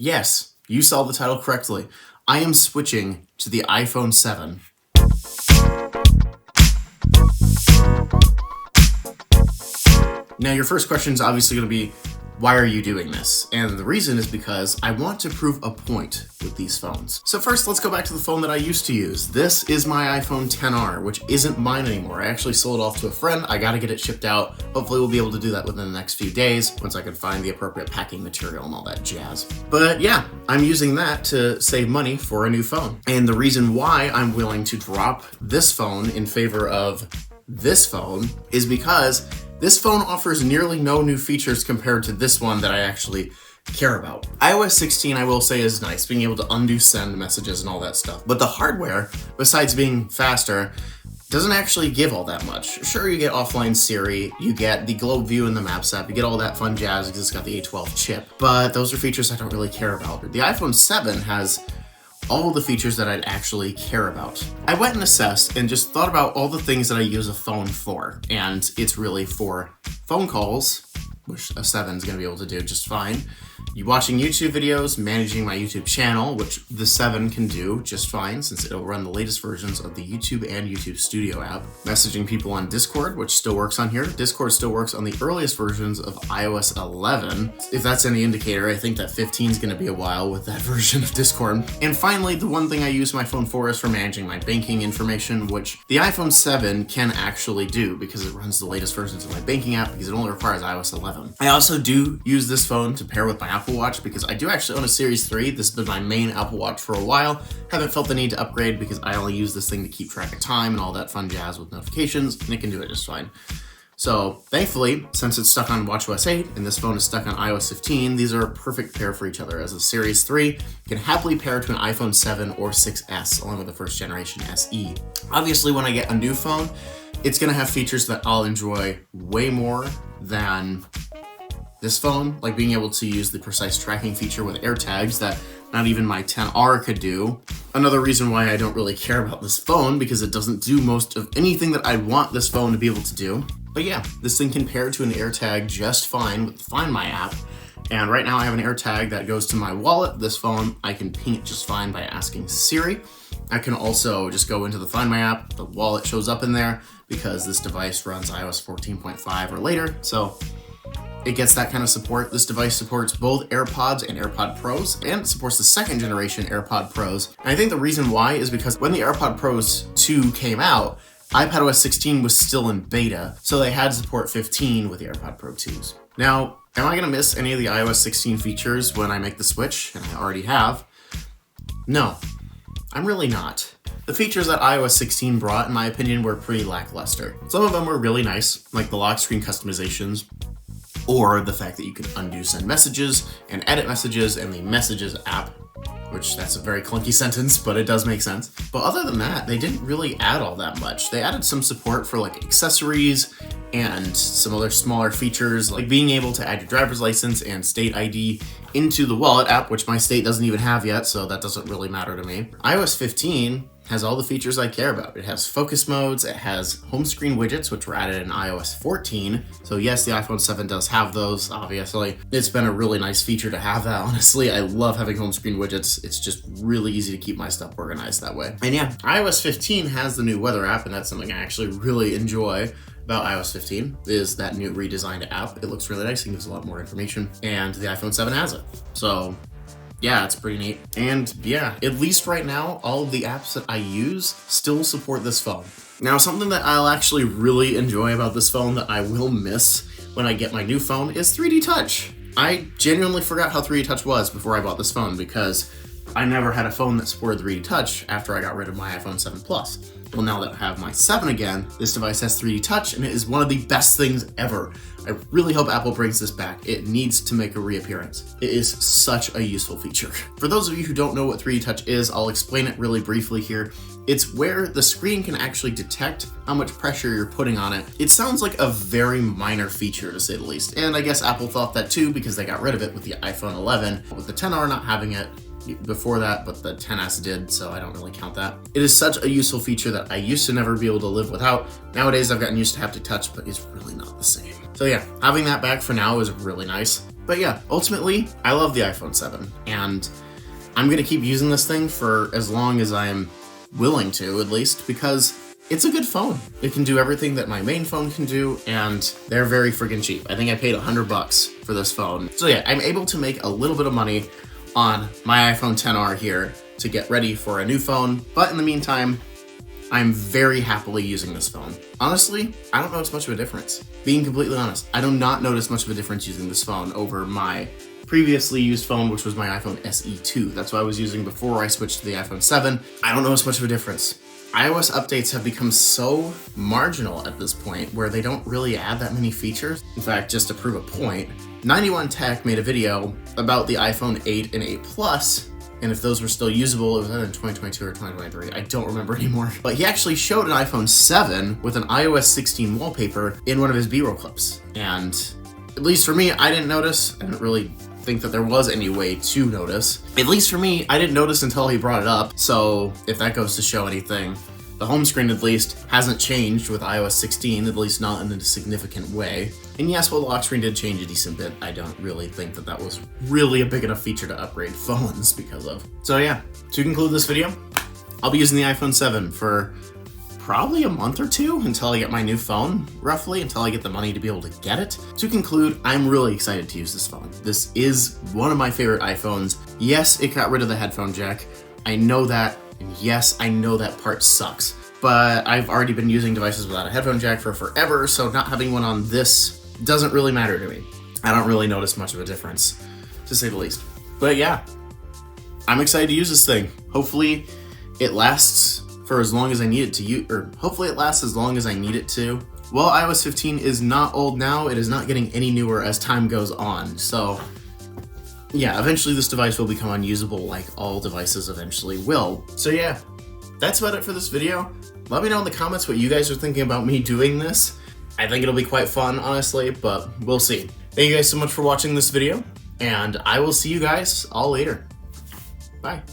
Yes, you saw the title correctly. I am switching to the iPhone 7. Now your first question is obviously going to be, why are you doing this? And the reason is because I want to prove a point with these phones. So first, let's go back to the phone that I used to use. This is my iPhone XR, which isn't mine anymore. I actually sold it off to a friend. I gotta get it shipped out. Hopefully we'll be able to do that within the next few days once I can find the appropriate packing material and all that jazz. But yeah, I'm using that to save money for a new phone. And the reason why I'm willing to drop this phone in favor of this phone is because this phone offers nearly no new features compared to this one that I actually care about. iOS 16, I will say, is nice, being able to undo send messages and all that stuff. But the hardware, besides being faster, doesn't actually give all that much. Sure, you get offline Siri, you get the Globe View in the Maps app, you get all that fun jazz because it's got the A12 chip, but those are features I don't really care about. The iPhone 7 has all the features that I'd actually care about. I went and assessed and just thought about all the things that I use a phone for, and it's really for phone calls, which a 7 is going to be able to do just fine. You watching YouTube videos, managing my YouTube channel, which the 7 can do just fine since it'll run the latest versions of the YouTube and YouTube Studio app. Messaging people on Discord, which still works on here. Discord still works on the earliest versions of iOS 11. If that's any indicator, I think that 15 is going to be a while with that version of Discord. And finally, the one thing I use my phone for is for managing my banking information, which the iPhone 7 can actually do because it runs the latest versions of my banking app because it only requires iOS 11. I also do use this phone to pair with my Apple Watch because I do actually own a Series 3. This has been my main Apple Watch for a while. Haven't felt the need to upgrade because I only use this thing to keep track of time and all that fun jazz with notifications, and it can do it just fine. So thankfully, since it's stuck on watchOS 8 and this phone is stuck on iOS 15, these are a perfect pair for each other, as the Series 3 can happily pair to an iPhone 7 or 6S along with the first generation SE. Obviously, when I get a new phone, it's going to have features that I'll enjoy way more than this phone, like being able to use the precise tracking feature with AirTags that not even my XR could do. Another reason why I don't really care about this phone, because it doesn't do most of anything that I want this phone to be able to do. But yeah, this thing can pair to an AirTag just fine with the Find My app. And right now I have an AirTag that goes to my wallet. This phone, I can ping it just fine by asking Siri. I can also just go into the Find My app. The wallet shows up in there because this device runs iOS 14.5 or later. So it gets that kind of support. This device supports both AirPods and AirPod Pros, and it supports the second generation AirPod Pros. And I think the reason why is because when the AirPod Pros 2 came out, iPadOS 16 was still in beta, so they had support 15 with the AirPod Pro 2s. Now, am I gonna miss any of the iOS 16 features when I make the switch? And I already have. No, I'm really not. The features that iOS 16 brought, in my opinion, were pretty lackluster. Some of them were really nice, like the lock screen customizations, or the fact that you can undo send messages and edit messages in the Messages app, which that's a very clunky sentence, but it does make sense. But other than that, they didn't really add all that much. They added some support for like accessories and some other smaller features, like being able to add your driver's license and state ID into the Wallet app, which my state doesn't even have yet, so that doesn't really matter to me. iOS 15 has all the features I care about. It has focus modes, it has home screen widgets, which were added in iOS 14. So yes, the iPhone 7 does have those, obviously. It's been a really nice feature to have that, honestly. I love having home screen widgets. It's just really easy to keep my stuff organized that way. And yeah, iOS 15 has the new weather app, and that's something I actually really enjoy about iOS 15, is that new redesigned app. It looks really nice and gives a lot more information, and the iPhone 7 has it. So yeah, it's pretty neat. And yeah, at least right now, all of the apps that I use still support this phone. Now, something that I'll actually really enjoy about this phone that I will miss when I get my new phone is 3D Touch. I genuinely forgot how 3D Touch was before I bought this phone because I never had a phone that supported 3D Touch after I got rid of my iPhone 7 Plus. Well, now that I have my 7 again, this device has 3D Touch, and it is one of the best things ever. I really hope Apple brings this back. It needs to make a reappearance. It is such a useful feature. For those of you who don't know what 3D Touch is, I'll explain it really briefly here. It's where the screen can actually detect how much pressure you're putting on it. It sounds like a very minor feature, to say the least, and I guess Apple thought that too because they got rid of it with the iPhone 11. With the XR not having it before that, but the XS did, so I don't really count that. It is such a useful feature that I used to never be able to live without. Nowadays, I've gotten used to haptic touch, but it's really not the same. So yeah, having that back for now is really nice. But yeah, ultimately, I love the iPhone 7, and I'm gonna keep using this thing for as long as I'm willing to, at least, because it's a good phone. It can do everything that my main phone can do, and they're very friggin' cheap. I think I paid $100 for this phone. So yeah, I'm able to make a little bit of money on my iPhone XR here to get ready for a new phone, but in the meantime, I'm very happily using this phone. Honestly, I don't notice much of a difference. Being completely honest, I do not notice much of a difference using this phone over my previously used phone, which was my iPhone SE2. That's what I was using before I switched to the iPhone 7. I don't notice much of a difference. iOS updates have become so marginal at this point where they don't really add that many features. In fact, just to prove a point, 91 Tech made a video about the iPhone 8 and 8 Plus, and if those were still usable. It was either in 2022 or 2023, I don't remember anymore. But he actually showed an iPhone 7 with an iOS 16 wallpaper in one of his B-roll clips. And at least for me, I didn't notice. I didn't really think that there was any way to notice. At least for me, I didn't notice until he brought it up. So if that goes to show anything, the home screen at least hasn't changed with iOS 16, at least not in a significant way. And yes, while the lock screen did change a decent bit, I don't really think that that was really a big enough feature to upgrade phones because of. So yeah, to conclude this video, I'll be using the iPhone 7 for probably a month or two until I get my new phone, roughly, until I get the money to be able to get it. To conclude, I'm really excited to use this phone. This is one of my favorite iPhones. Yes, it got rid of the headphone jack. I know that, and yes, I know that part sucks. But I've already been using devices without a headphone jack for forever, so not having one on this doesn't really matter to me. I don't really notice much of a difference, to say the least. But yeah, I'm excited to use this thing. Hopefully it lasts for as long as I need it to use, or hopefully it lasts as long as I need it to. Well, iOS 15 is not old now. It is not getting any newer as time goes on. So yeah, eventually this device will become unusable like all devices eventually will. So yeah, that's about it for this video. Let me know in the comments what you guys are thinking about me doing this. I think it'll be quite fun, honestly, but we'll see. Thank you guys so much for watching this video, and I will see you guys all later. Bye.